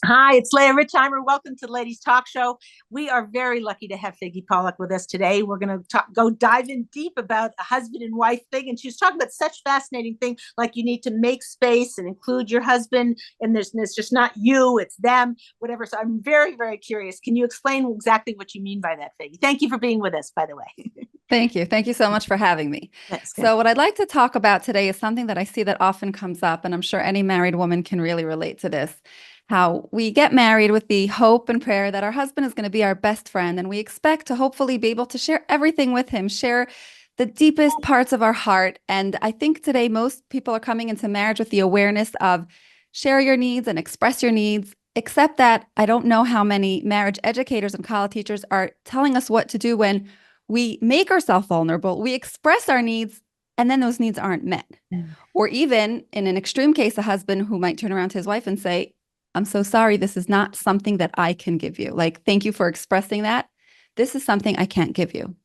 Hi, it's Leah Richheimer. Welcome to the Ladies Talk Show. We are very lucky to have Faigy Pollock with us today. We're going to go dive in deep about a husband and wife thing. And she was talking about such fascinating thing, like you need to make space and include your husband. And there's just not you, it's them, whatever. So I'm very, very curious. Can you explain exactly what you mean by that, Faigy? Thank you for being with us, by the way. Thank you. Thank you so much for having me. That's good. So, what I'd like to talk about today is something that I see that often comes up, and I'm sure any married woman can really relate to this. How we get married with the hope and prayer that our husband is going to be our best friend, and we expect to hopefully be able to share everything with him, share the deepest parts of our heart. And I think today most people are coming into marriage with the awareness of share your needs and express your needs. Except that I don't know how many marriage educators and college teachers are telling us what to do when we make ourselves vulnerable, we express our needs, and then those needs aren't met. Or even in an extreme case, a husband who might turn around to his wife and say, I'm so sorry, this is not something that I can give you. Like, thank you for expressing that. This is something I can't give you.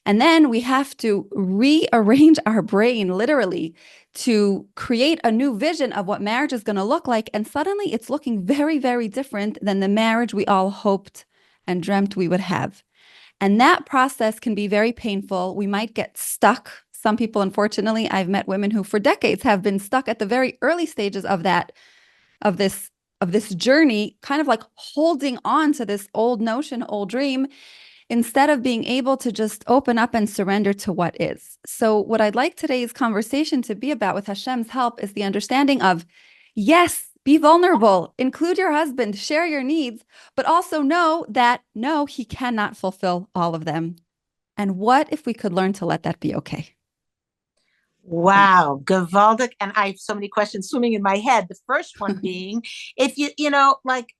And then we have to rearrange our brain literally to create a new vision of what marriage is going to look like. And suddenly it's looking very, very different than the marriage we all hoped and dreamt we would have. And that process can be very painful. We might get stuck. Some people, unfortunately, I've met women who for decades have been stuck at the very early stages of of this, of this journey, kind of like holding on to this old notion, old dream, instead of being able to just open up and surrender to what is. So what I'd like today's conversation to be about with Hashem's help is the understanding of, yes, be vulnerable, include your husband, share your needs, but also know that no, he cannot fulfill all of them. And what if we could learn to let that be okay? Wow, Gavaldic. And I have so many questions swimming in my head. The first one being, if like,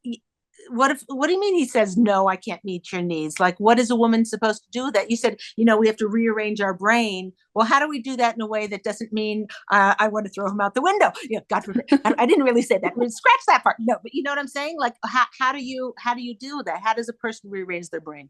what do you mean he says, no, I can't meet your needs? Like, what is a woman supposed to do with that? You said, we have to rearrange our brain. Well, how do we do that in a way that doesn't mean I want to throw him out the window? God forbid. I didn't really say that. I mean, scratch that part. No, but you know what I'm saying? Like, how do you do that? How does a person rearrange their brain?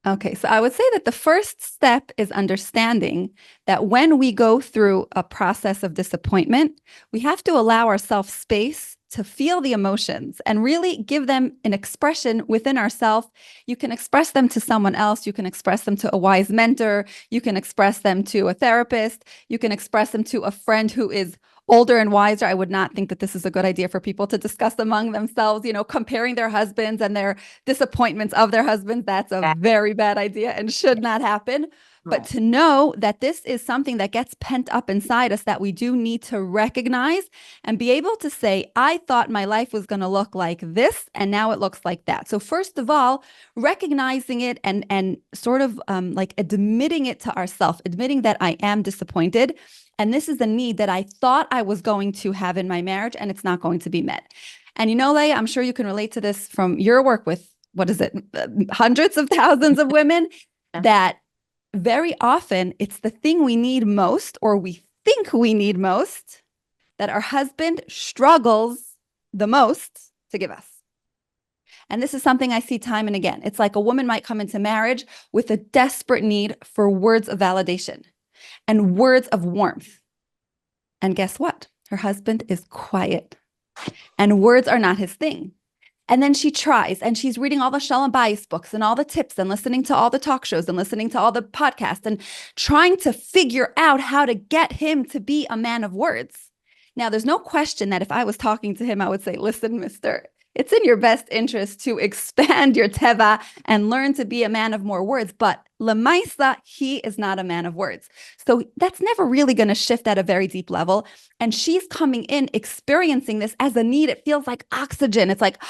Okay, so I would say that the first step is understanding that when we go through a process of disappointment, we have to allow ourselves space to feel the emotions and really give them an expression within ourselves. You can express them to someone else. You can express them to a wise mentor. You can express them to a therapist. You can express them to a friend who is older and wiser. I would not think that this is a good idea for people to discuss among themselves, comparing their husbands and their disappointments of their husbands. That's a very bad idea and should not happen. But Right. to know that this is something that gets pent up inside us that we do need to recognize and be able to say, I thought my life was going to look like this, and now it looks like that. So first of all, recognizing it and sort of like admitting it to ourselves, admitting that I am disappointed. And this is a need that I thought I was going to have in my marriage, and it's not going to be met. And Leigh, I'm sure you can relate to this from your work with, what is it, hundreds of thousands of women, that very often it's the thing we need most, or we think we need most, that our husband struggles the most to give us. And this is something I see time and again. It's like a woman might come into marriage with a desperate need for words of validation and words of warmth. And guess what? Her husband is quiet and words are not his thing. And then she tries and she's reading all the Shalom Bayis books and all the tips and listening to all the talk shows and listening to all the podcasts and trying to figure out how to get him to be a man of words. Now, there's no question that if I was talking to him, I would say, listen, mister, it's in your best interest to expand your teva and learn to be a man of more words. But lemaisa, he is not a man of words. So that's never really going to shift at a very deep level. And she's coming in, experiencing this as a need. It feels like oxygen. It's like,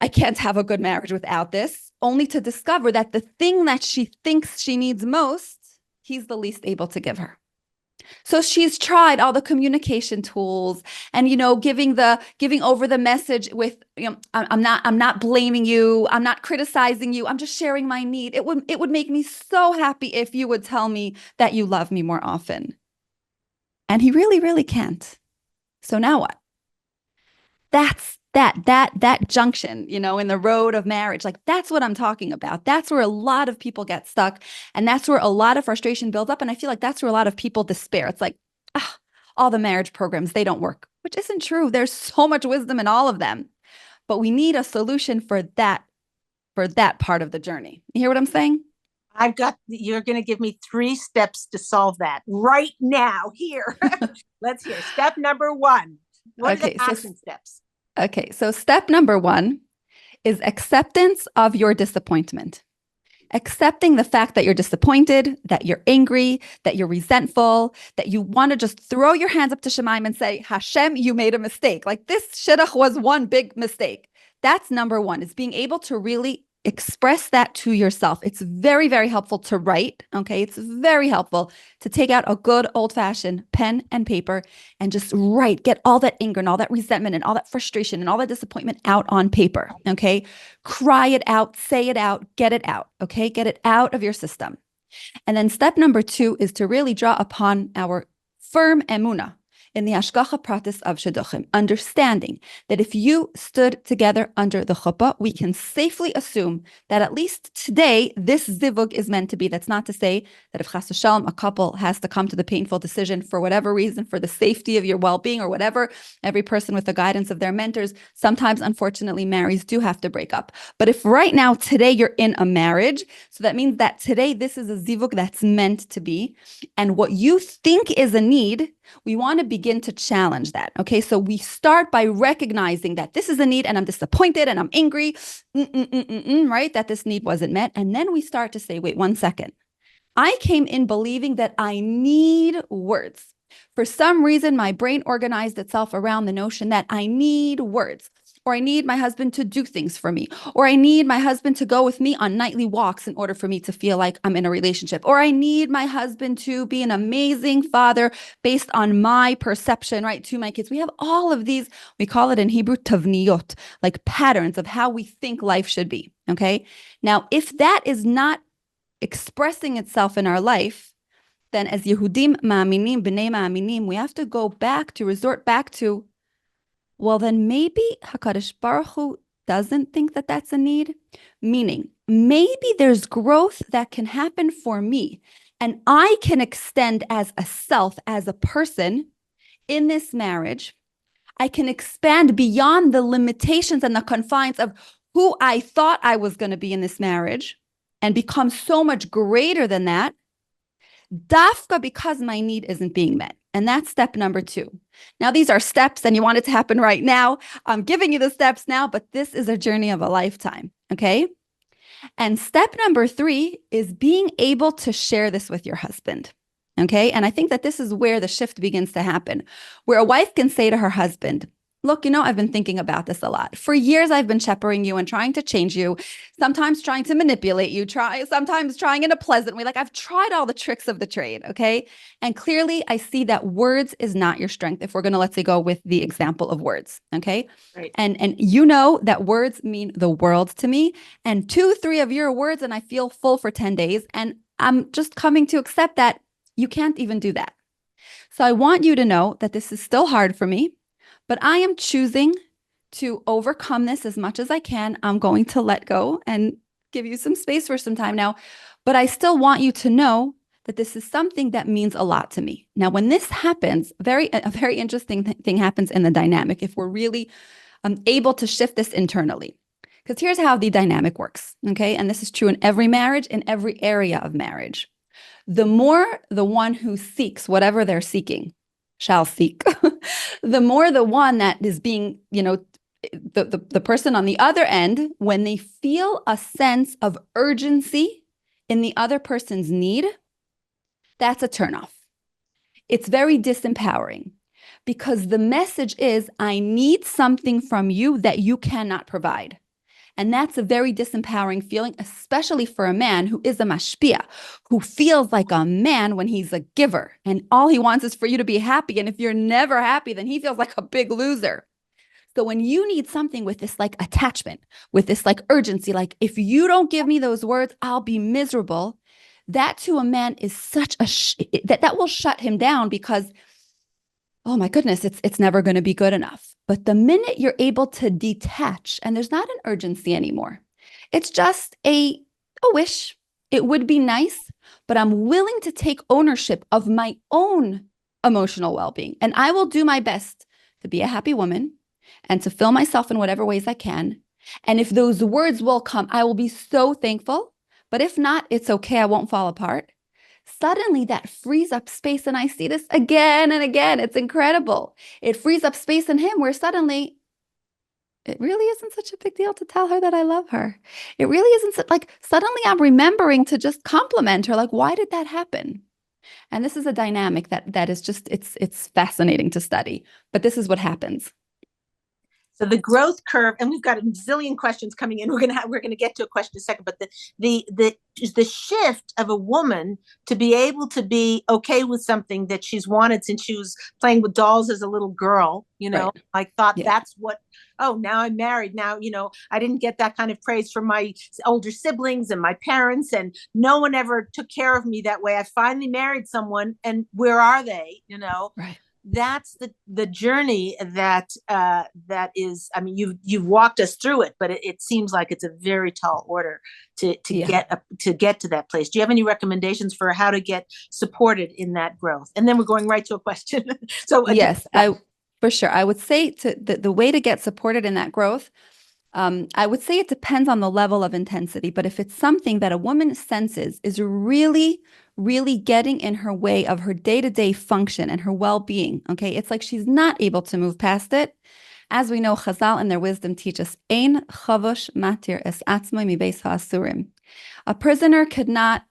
I can't have a good marriage without this, only to discover that the thing that she thinks she needs most, he's the least able to give her. So she's tried all the communication tools and, giving over the message with, I'm not blaming you. I'm not criticizing you. I'm just sharing my need. It would make me so happy if you would tell me that you love me more often. And he really, really can't. So now what? That's that junction, in the road of marriage. Like, that's what I'm talking about. That's where a lot of people get stuck. And that's where a lot of frustration builds up. And I feel like that's where a lot of people despair. It's like, all the marriage programs, they don't work, which isn't true. There's so much wisdom in all of them. but we need a solution for that part of the journey. You hear what I'm saying? You're going to give me 3 steps to solve that right now. Here, let's hear step number 1. What are the action steps? Okay, so step number 1 is acceptance of your disappointment. Accepting the fact that you're disappointed, that you're angry, that you're resentful, that you want to just throw your hands up to Shemaim and say, Hashem, you made a mistake. Like this shidduch was one big mistake. That's number 1, is being able to really express that to yourself. It's very, very helpful to write. Okay. It's very helpful to take out a good old-fashioned pen and paper and just write, get all that anger and all that resentment and all that frustration and all that disappointment out on paper. Okay. Cry it out, say it out, get it out. Okay. Get it out of your system. And then step number 2 is to really draw upon our firm emunah in the hashgacha pratis of shidduchim, understanding that if you stood together under the chuppah, we can safely assume that at least today, this zivug is meant to be. That's not to say that if chas v'shalom, a couple has to come to the painful decision for whatever reason, for the safety of your well-being or whatever, every person with the guidance of their mentors, sometimes, unfortunately, marriages do have to break up. But if right now, today, you're in a marriage, so that means that today, this is a zivug that's meant to be. And what you think is a need, we want to begin to challenge that. Okay, so we start by recognizing that this is a need and I'm disappointed and I'm angry, right? That this need wasn't met. And then we start to say, wait, 1 second. I came in believing that I need words. For some reason, my brain organized itself around the notion that I need words, or I need my husband to do things for me, or I need my husband to go with me on nightly walks in order for me to feel like I'm in a relationship, or I need my husband to be an amazing father based on my perception, right, to my kids. We have all of these, we call it in Hebrew, tavniyot, like patterns of how we think life should be, okay? Now, if that is not expressing itself in our life, then as Yehudim ma'aminim, b'nei ma'aminim, we have to resort back to, well, then maybe HaKadosh Baruch Hu doesn't think that that's a need. Meaning, maybe there's growth that can happen for me, and I can extend as a self, as a person in this marriage. I can expand beyond the limitations and the confines of who I thought I was going to be in this marriage and become so much greater than that, dafka because my need isn't being met. And that's step number 2. Now, these are steps and you want it to happen right now. I'm giving you the steps now, but this is a journey of a lifetime, okay? And step number 3 is being able to share this with your husband, okay? And I think that this is where the shift begins to happen, where a wife can say to her husband, look, I've been thinking about this a lot. For years, I've been shepherding you and trying to change you, sometimes trying to manipulate you, sometimes trying in a pleasant way. Like I've tried all the tricks of the trade, okay? And clearly, I see that words is not your strength if we're going to, let's say, go with the example of words, okay? Right. And you know that words mean the world to me. And 2, 3 of your words, and I feel full for 10 days. And I'm just coming to accept that you can't even do that. So I want you to know that this is still hard for me. But I am choosing to overcome this as much as I can. I'm going to let go and give you some space for some time now. But I still want you to know that this is something that means a lot to me. Now, when this happens, a very interesting thing happens in the dynamic if we're really able to shift this internally. Because here's how the dynamic works, okay? And this is true in every marriage, in every area of marriage. The more the one who seeks whatever they're seeking shall seek, the more the one that is being, the person on the other end, when they feel a sense of urgency in the other person's need, that's a turnoff. It's very disempowering because the message is, I need something from you that you cannot provide. And that's a very disempowering feeling, especially for a man who is a mashpia, who feels like a man when he's a giver. And all he wants is for you to be happy. And if you're never happy, then he feels like a big loser. So when you need something with this like attachment, with this like urgency, like if you don't give me those words, I'll be miserable. That to a man is such a, that will shut him down because, oh my goodness, it's never going to be good enough. But the minute you're able to detach, and there's not an urgency anymore, it's just a wish. It would be nice, but I'm willing to take ownership of my own emotional well-being. And I will do my best to be a happy woman, and to fill myself in whatever ways I can. And if those words will come, I will be so thankful. But if not, it's okay. I won't fall apart. Suddenly that frees up space. And I see this again and again. It's incredible. It frees up space in him where suddenly it really isn't such a big deal to tell her that I love her. It really isn't like suddenly I'm remembering to just compliment her. Like, why did that happen? And this is a dynamic that is just it's fascinating to study. But this is what happens. So the growth curve, and we've got a zillion questions coming in. We're gonna get to a question in a second, but the shift of a woman to be able to be okay with something that she's wanted since she was playing with dolls as a little girl, Right. I thought Yeah. that's what. Oh, now I'm married. Now, I didn't get that kind of praise from my older siblings and my parents, and no one ever took care of me that way. I finally married someone, and where are they? Right. That's the journey that is. I mean, you've walked us through it, but it seems like it's a very tall order to Yeah. get to that place. Do you have any recommendations for how to get supported in that growth? And then we're going right to a question. So Yes, I for sure. I would say to the way to get supported in that growth, I would say it depends on the level of intensity. But if it's something that a woman senses is really, really getting in her way of her day-to-day function and her well-being, okay, it's like she's not able to move past it. As we know, Chazal in their wisdom teach us, Ein chavosh matir es atzmai mibeis ha'asurim. A prisoner could not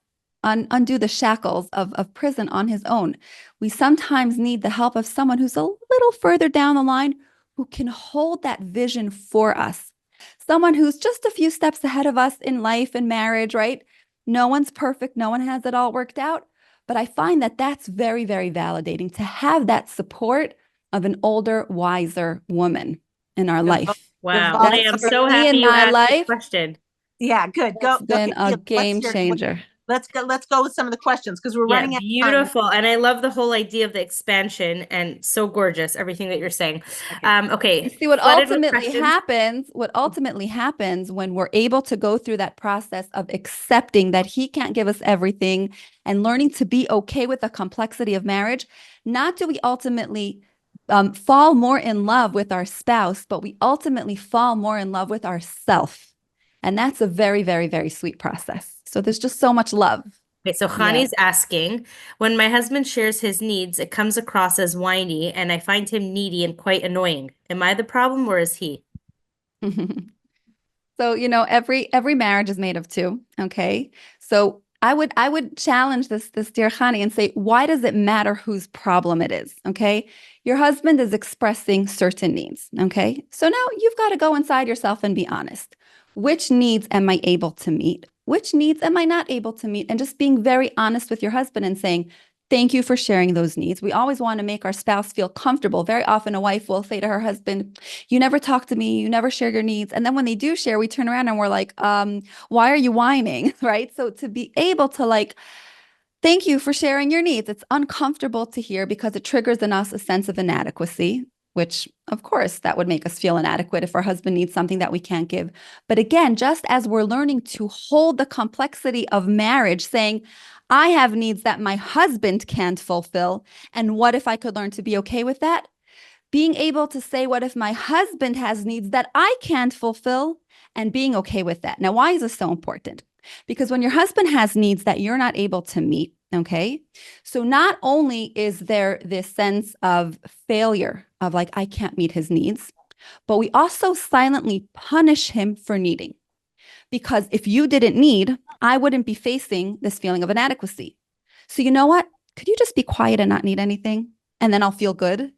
undo the shackles of prison on his own. We sometimes need the help of someone who's a little further down the line who can hold that vision for us. Someone who's just a few steps ahead of us in life and marriage, right? No one's perfect. No one has it all worked out. But I find that that's very, very validating to have that support of an older, wiser woman in our the, life. Wow. the I am For so me happy in you my asked this life, question. yeah, good. it's Go. been Okay, a let's game hear. changer. Let's go with some of the questions because we're Yeah, running out of time. beautiful. And I love the whole idea of the expansion and so gorgeous, everything that you're saying. Okay. Okay. You see, what Flooded with ultimately questions. happens, when we're able to go through that process of accepting that he can't give us everything and learning to be okay with the complexity of marriage, not do we ultimately fall more in love with our spouse, but we ultimately fall more in love with ourself. And that's a very, very, very sweet process. So there's just so much love. Okay, so Yeah. Khani's asking, when my husband shares his needs, it comes across as whiny, and I find him needy and quite annoying. Am I the problem or is he? So, every marriage is made of two, okay? So I would challenge this dear Khani and say, why does it matter whose problem it is? Okay. Your husband is expressing certain needs. Okay. So now you've got to go inside yourself and be honest. Which needs am I able to meet? Which needs am I not able to meet? And just being very honest with your husband and saying, thank you for sharing those needs. We always want to make our spouse feel comfortable. Very often, a wife will say to her husband, you never talk to me, you never share your needs. And then when they do share, we turn around and we're like, why are you whining? Right? So to be able to thank you for sharing your needs. It's uncomfortable to hear because it triggers in us a sense of inadequacy, which of course that would make us feel inadequate if our husband needs something that we can't give. But again, just as we're learning to hold the complexity of marriage, saying, I have needs that my husband can't fulfill. And what if I could learn to be okay with that? Being able to say, what if my husband has needs that I can't fulfill, and being okay with that. Now, why is this so important? Because when your husband has needs that you're not able to meet, okay, so not only is there this sense of failure of I can't meet his needs, but we also silently punish him for needing. Because if you didn't need, I wouldn't be facing this feeling of inadequacy. So you know what? Could you just be quiet and not need anything? And then I'll feel good.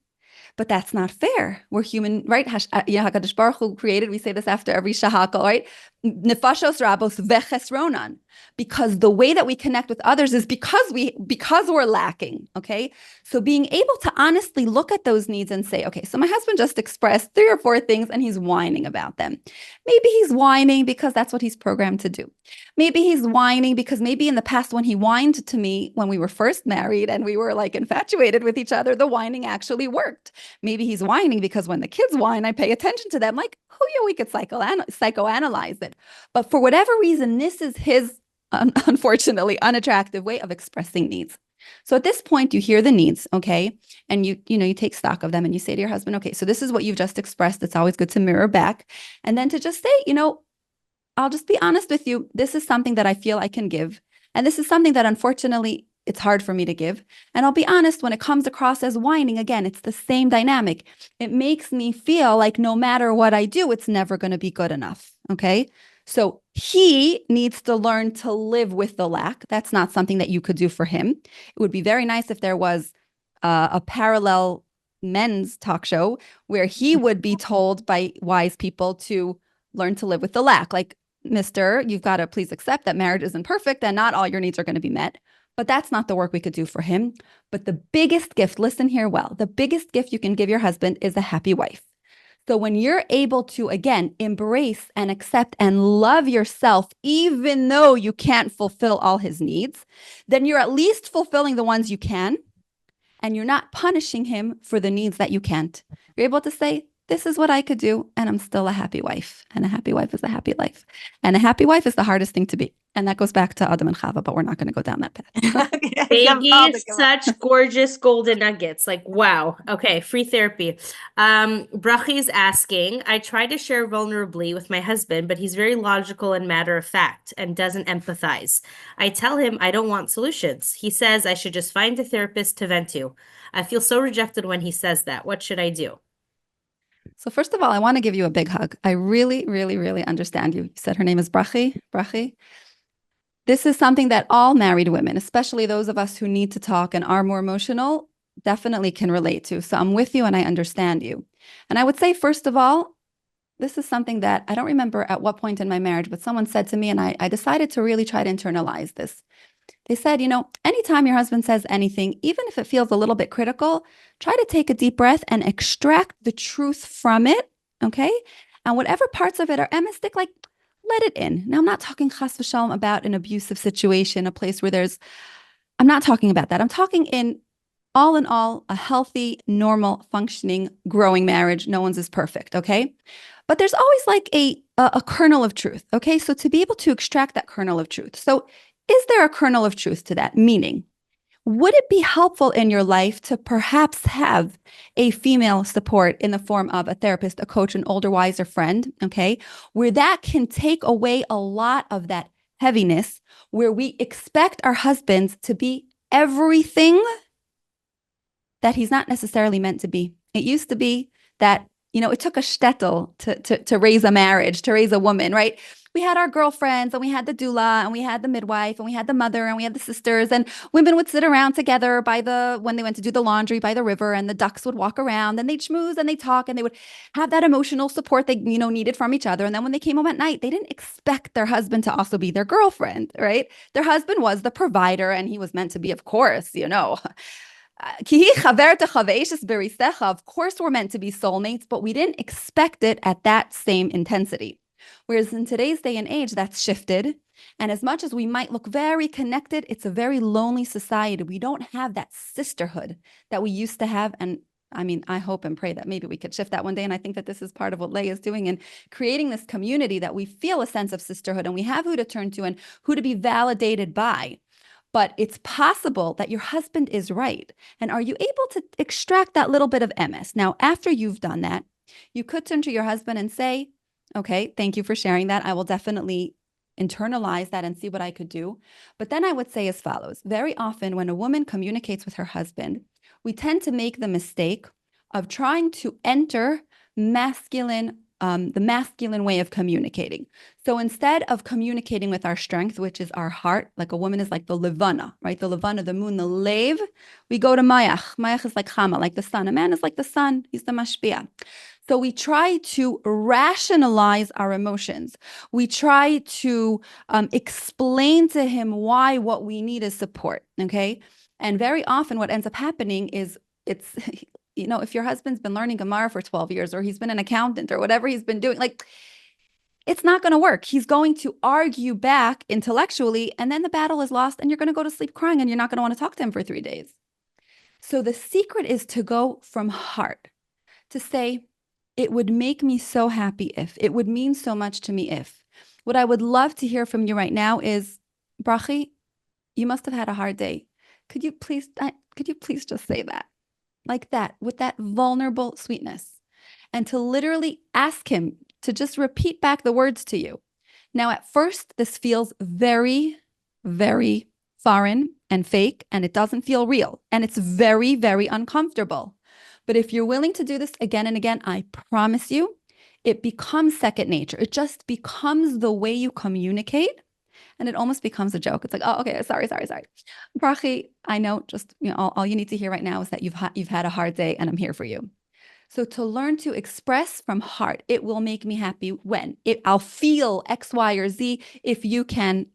But that's not fair. We're human, right? HaKadosh Baruch Hu created, we say this after every shahakal, right? Nefashos rabos vechesronan. Because the way that we connect with others is because we're lacking, okay? So being able to honestly look at those needs and say, okay, so my husband just expressed 3 or 4 things and he's whining about them. Maybe he's whining because that's what he's programmed to do. Maybe he's whining because maybe in the past when he whined to me when we were first married and we were infatuated with each other, the whining actually worked. Maybe he's whining because when the kids whine, I pay attention to them. Who you? We could psychoanalyze it. But for whatever reason, this is his unfortunately unattractive way of expressing needs. So at this point, you hear the needs, okay? And you take stock of them and you say to your husband, okay, so this is what you've just expressed. It's always good to mirror back. And then to just say, I'll just be honest with you. This is something that I feel I can give. And this is something that unfortunately it's hard for me to give. And I'll be honest, when it comes across as whining, again, it's the same dynamic. It makes me feel like no matter what I do, it's never going to be good enough. Okay. So he needs to learn to live with the lack. That's not something that you could do for him. It would be very nice if there was a parallel men's talk show where he would be told by wise people to learn to live with the lack. Like, Mister, you've got to please accept that marriage isn't perfect and not all your needs are going to be met. But that's not the work we could do for him. But the biggest gift, listen here well, the biggest gift you can give your husband is a happy wife. So when you're able to, again, embrace and accept and love yourself, even though you can't fulfill all his needs, then you're at least fulfilling the ones you can, and you're not punishing him for the needs that you can't. You're able to say, this is what I could do, and I'm still a happy wife. And a happy wife is a happy life. And a happy wife is the hardest thing to be. And that goes back to Adam and Chava, but we're not going to go down that path. Faigy, such gorgeous golden nuggets. Like, wow. Okay, free therapy. Brachi's asking, I try to share vulnerably with my husband, but he's very logical and matter of fact and doesn't empathize. I tell him I don't want solutions. He says I should just find a therapist to vent to. I feel so rejected when he says that. What should I do? So first of all, I want to give you a big hug. I really, really, really understand you. You said her name is Brachi. This is something that all married women, especially those of us who need to talk and are more emotional, definitely can relate to. So I'm with you and I understand you. And I would say, first of all, this is something that I don't remember at what point in my marriage, but someone said to me, and I decided to really try to internalize this. They said, anytime your husband says anything, even if it feels a little bit critical, try to take a deep breath and extract the truth from it, okay? And whatever parts of it are emistic, like, let it in. Now, I'm not talking chas v'shalom about an abusive situation, a place where I'm not talking about that. I'm talking in all, a healthy, normal, functioning, growing marriage. No one's is perfect, okay? But there's always like a kernel of truth, okay? So to be able to extract that kernel of truth. So is there a kernel of truth to that? Meaning, would it be helpful in your life to perhaps have a female support in the form of a therapist, a coach, an older, wiser friend, okay, where that can take away a lot of that heaviness, where we expect our husbands to be everything that he's not necessarily meant to be. It used to be that, it took a shtetl to raise a marriage, to raise a woman, right? We had our girlfriends and we had the doula and we had the midwife and we had the mother and we had the sisters, and women would sit around together when they went to do the laundry by the river, and the ducks would walk around and they'd schmooze and they'd talk and they would have that emotional support they, needed from each other. And then when they came home at night, they didn't expect their husband to also be their girlfriend, right? Their husband was the provider and he was meant to be, of course, of course, we're meant to be soulmates, but we didn't expect it at that same intensity. Whereas in today's day and age, that's shifted. And as much as we might look very connected, it's a very lonely society. We don't have that sisterhood that we used to have. And I mean, I hope and pray that maybe we could shift that one day. And I think that this is part of what Leah is doing in creating this community, that we feel a sense of sisterhood and we have who to turn to and who to be validated by. But it's possible that your husband is right. And are you able to extract that little bit of MS? Now, after you've done that, you could turn to your husband and say, okay, thank you for sharing that. I will definitely internalize that and see what I could do. But then I would say as follows. Very often when a woman communicates with her husband, we tend to make the mistake of trying to enter the masculine way of communicating. So instead of communicating with our strength, which is our heart, like a woman is like the levana, right? The levana, the moon, the lev, we go to mayach. Mayach is like chama, like the sun. A man is like the sun. He's the mashpia. So we try to rationalize our emotions. We try to explain to him why what we need is support, okay? And very often what ends up happening is it's, if your husband's been learning Gemara for 12 years or he's been an accountant or whatever he's been doing, like, it's not going to work. He's going to argue back intellectually, and then the battle is lost and you're going to go to sleep crying and you're not going to want to talk to him for 3 days. So the secret is to go from heart, to say, it would make me so happy if, it would mean so much to me if. What I would love to hear from you right now is, Brachi, you must have had a hard day. could you please just say that? Like that, with that vulnerable sweetness, and to literally ask him to just repeat back the words to you. Now, at first, this feels very, very foreign and fake, and it doesn't feel real, and it's very, very uncomfortable. But if you're willing to do this again and again, I promise you, it becomes second nature. It just becomes the way you communicate, and it almost becomes a joke. It's like, oh, okay, sorry. Brachi, I know, just all you need to hear right now is that you've had a hard day, and I'm here for you. So to learn to express from heart, it will make me happy when I'll feel X, Y, or Z if you can,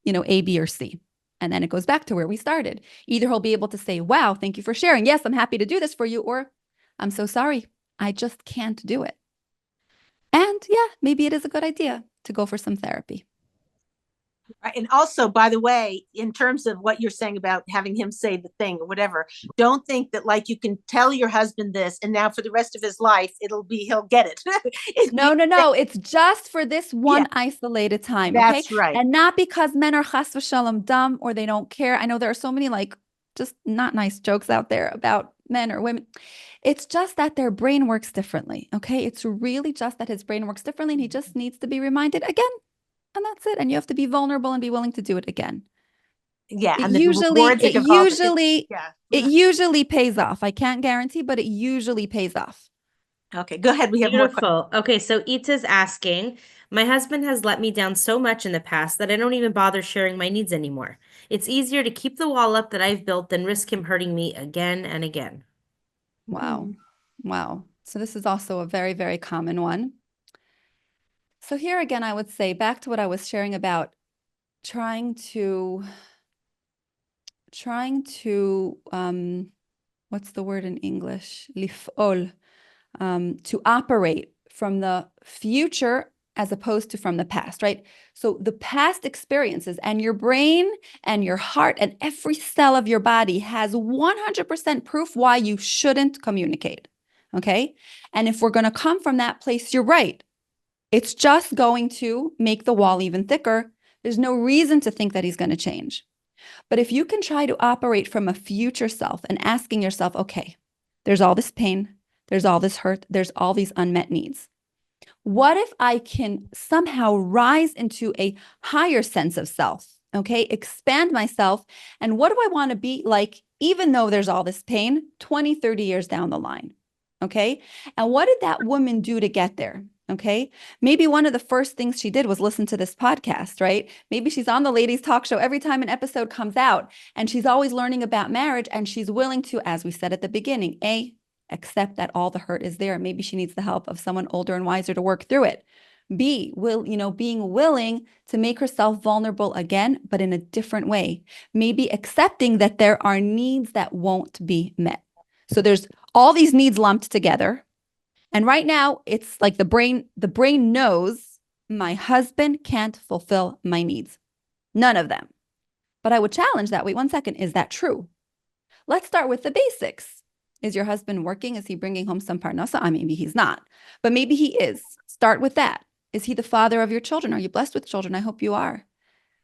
A, B, or C. And then it goes back to where we started. Either he'll be able to say, wow, thank you for sharing. Yes, I'm happy to do this for you. Or I'm so sorry, I just can't do it. And yeah, maybe it is a good idea to go for some therapy. And also, by the way, in terms of what you're saying about having him say the thing or whatever, don't think that like you can tell your husband this and now for the rest of his life, he'll get it. No. It's just for this one isolated time. That's okay? right. And not because men are chas v'shalom dumb or they don't care. I know there are so many like just not nice jokes out there about men or women. It's just that their brain works differently. Okay. It's really just that his brain works differently and he just needs to be reminded again. And that's it. And you have to be vulnerable and be willing to do it again. Yeah. It usually pays off. I can't guarantee, but it usually pays off. Okay, go ahead. We have Beautiful. more questions. Okay, so Ita's asking, my husband has let me down so much in the past that I don't even bother sharing my needs anymore. It's easier to keep the wall up that I've built than risk him hurting me again and again. Wow. Wow. So this is also a very, very common one. So here again, I would say back to what I was sharing about trying to what's the word in English? Lif'ol, to operate from the future as opposed to from the past, right? So the past experiences and your brain and your heart and every cell of your body has 100% proof why you shouldn't communicate, okay? And if we're going to come from that place, you're right. It's just going to make the wall even thicker. There's no reason to think that he's going to change. But if you can try to operate from a future self and asking yourself, okay, there's all this pain, there's all this hurt, there's all these unmet needs. What if I can somehow rise into a higher sense of self, okay? Expand myself. And what do I want to be like, even though there's all this pain, 20, 30 years down the line, okay? And what did that woman do to get there? Okay. Maybe one of the first things she did was listen to this podcast, right? Maybe she's on the ladies talk show every time an episode comes out and she's always learning about marriage and she's willing to, as we said at the beginning, accept that all the hurt is there. Maybe she needs the help of someone older and wiser to work through it. B, being willing to make herself vulnerable again, but in a different way. Maybe accepting that there are needs that won't be met. So there's all these needs lumped together. And right now, it's like the brain knows my husband can't fulfill my needs. None of them. But I would challenge that. Wait 1 second. Is that true? Let's start with the basics. Is your husband working? Is he bringing home some parnasa? Maybe he's not, but maybe he is. Start with that. Is he the father of your children? Are you blessed with children? I hope you are.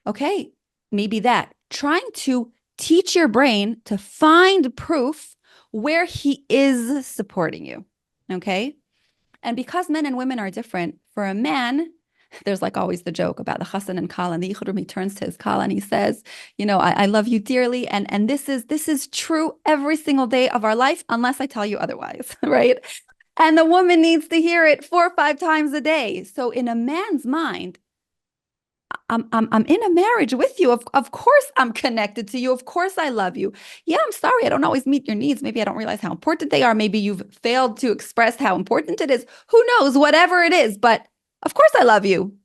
Okay, maybe that. Trying to teach your brain to find proof where he is supporting you. Okay. And because men and women are different, for a man, there's like always the joke about the chassan and kala, and the yichudum, he turns to his kala and he says, I love you dearly. And this is true every single day of our life, unless I tell you otherwise, right? And the woman needs to hear it 4 or 5 times a day. So in a man's mind, I'm in a marriage with you. Of course I'm connected to you. Of course I love you. Yeah, I'm sorry. I don't always meet your needs. Maybe I don't realize how important they are. Maybe you've failed to express how important it is. Who knows? Whatever it is. But of course I love you.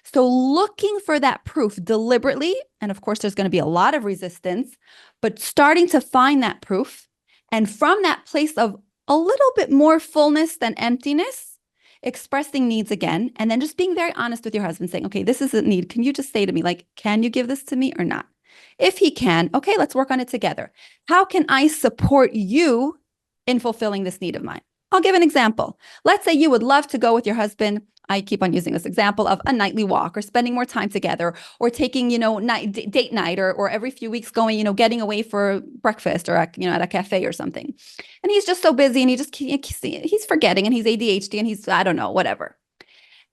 So looking for that proof deliberately, and of course there's going to be a lot of resistance, but starting to find that proof, and from that place of a little bit more fullness than emptiness, expressing needs again, and then just being very honest with your husband, saying, okay, this is a need. Can you just say to me, like, can you give this to me or not? If he can, okay, let's work on it together. How can I support you in fulfilling this need of mine? I'll give an example. Let's say you would love to go with your husband. I keep on using this example of a nightly walk or spending more time together or taking, date night or every few weeks going, getting away for breakfast or, at a cafe or something. And he's just so busy and he's forgetting and he's ADHD and he's, I don't know, whatever.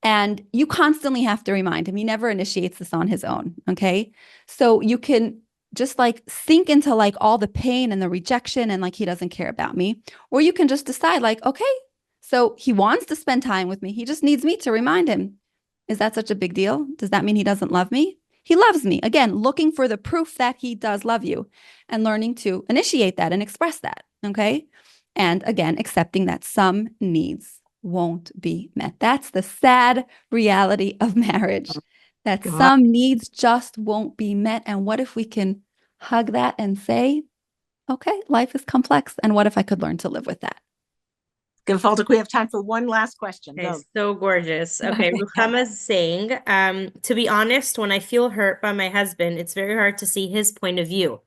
And you constantly have to remind him. He never initiates this on his own. Okay. So you can just like sink into like all the pain and the rejection and like he doesn't care about me. Or you can just decide like, okay, so he wants to spend time with me. He just needs me to remind him. Is that such a big deal? Does that mean he doesn't love me? He loves me. Again, looking for the proof that he does love you and learning to initiate that and express that. Okay. And again, accepting that some needs won't be met. That's the sad reality of marriage, that some needs just won't be met. And what if we can hug that and say, okay, life is complex. And what if I could learn to live with that? Gewaltig, we have time for one last question. Okay, so gorgeous. Okay, Ruchama's saying, to be honest, when I feel hurt by my husband, it's very hard to see his point of view.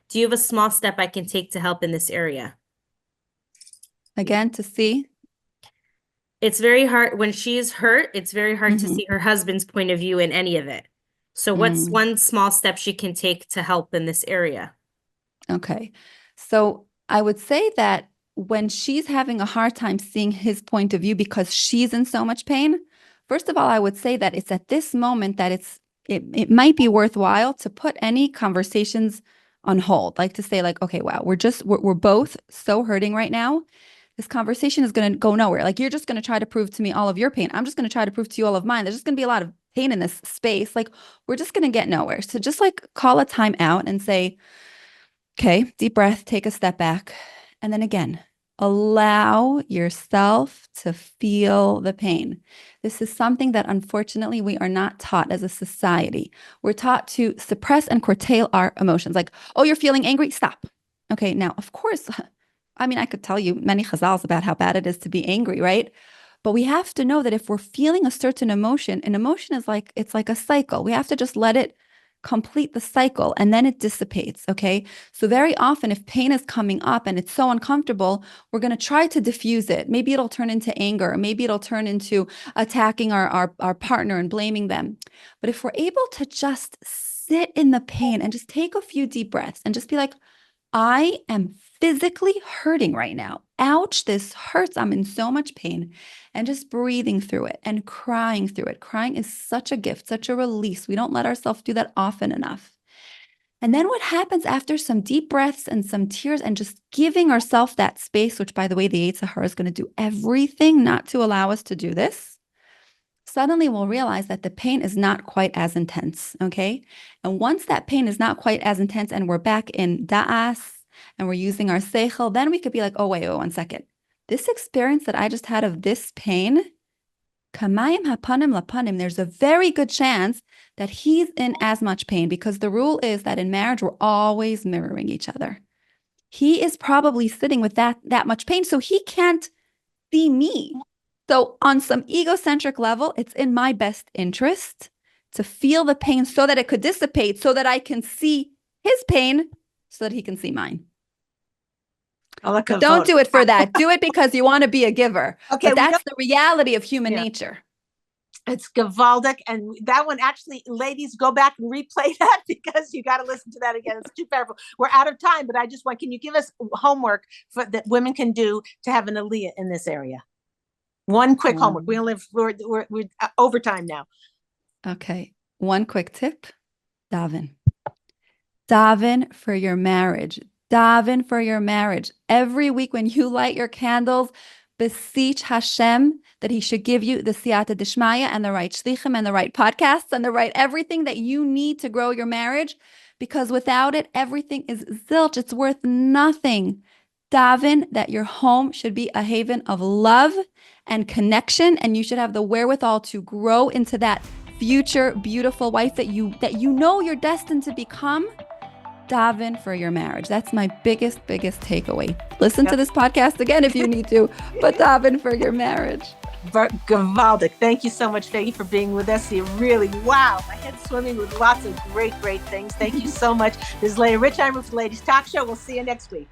Do you have a small step I can take to help in this area? Again, to see. It's very hard when she's hurt. It's very hard to see her husband's point of view in any of it. So what's one small step she can take to help in this area? Okay. So I would say that when she's having a hard time seeing his point of view because she's in so much pain, first of all, I would say that it's at this moment that it might be worthwhile to put any conversations on hold, like to say like, okay, wow, we're both so hurting right now. This conversation is going to go nowhere. Like, you're just going to try to prove to me all of your pain. I'm just going to try to prove to you all of mine. There's just going to be a lot of pain in this space. Like, we're just going to get nowhere. So just like call a time out and say, okay, deep breath, take a step back. And then again, allow yourself to feel the pain. This is something that unfortunately we are not taught as a society. We're taught to suppress and curtail our emotions. Like, oh, you're feeling angry? Stop. Okay, now, of course, I mean, I could tell you many chazals about how bad it is to be angry, right? But we have to know that if we're feeling a certain emotion, an emotion is like, it's like a cycle. We have to just let it complete the cycle and then it dissipates, okay? So very often if pain is coming up and it's so uncomfortable, we're going to try to diffuse it. Maybe it'll turn into anger. Maybe it'll turn into attacking our partner and blaming them. But if we're able to just sit in the pain and just take a few deep breaths and just be like, I am physically hurting right now. Ouch, this hurts. I'm in so much pain. And just breathing through it and crying through it. Crying is such a gift, such a release. We don't let ourselves do that often enough. And then what happens after some deep breaths and some tears and just giving ourselves that space, which by the way, the Yetzer Hara is going to do everything not to allow us to do this. Suddenly we'll realize that the pain is not quite as intense, okay? And once that pain is not quite as intense and we're back in da'as and we're using our seichel, then we could be like, oh, wait, 1 second. This experience that I just had of this pain, kamayim hapanim lapanim, there's a very good chance that he's in as much pain because the rule is that in marriage, we're always mirroring each other. He is probably sitting with that much pain, so he can't see me. So on some egocentric level, it's in my best interest to feel the pain so that it could dissipate, so that I can see his pain, so that he can see mine. Don't do it for that. Do it because you want to be a giver. Okay, but that's the reality of human nature. It's gewaldig. And that one, actually, ladies, go back and replay that because you got to listen to that again. It's too powerful. We're out of time, but I just want, can you give us homework that women can do to have an aliyah in this area? One quick homework. We're over time now. Okay. One quick tip. Daven. Daven for your marriage. Daven for your marriage. Every week when you light your candles, beseech Hashem that he should give you the siyata dishmaya and the right shlichim and the right podcasts and the right everything that you need to grow your marriage, because without it, everything is zilch. It's worth nothing. Daven that your home should be a haven of love and connection, and you should have the wherewithal to grow into that future beautiful wife that you know you're destined to become. Daven for your marriage. That's my biggest takeaway. Listen to this podcast again if you need to, but daven for your marriage. Gewaldig. Thank you so much, Faigy, for being with us. You really, wow, my head's swimming with lots of great things. Thank you so much. This is Leah Richheimer for the Ladies Talk Show. We'll see you next week.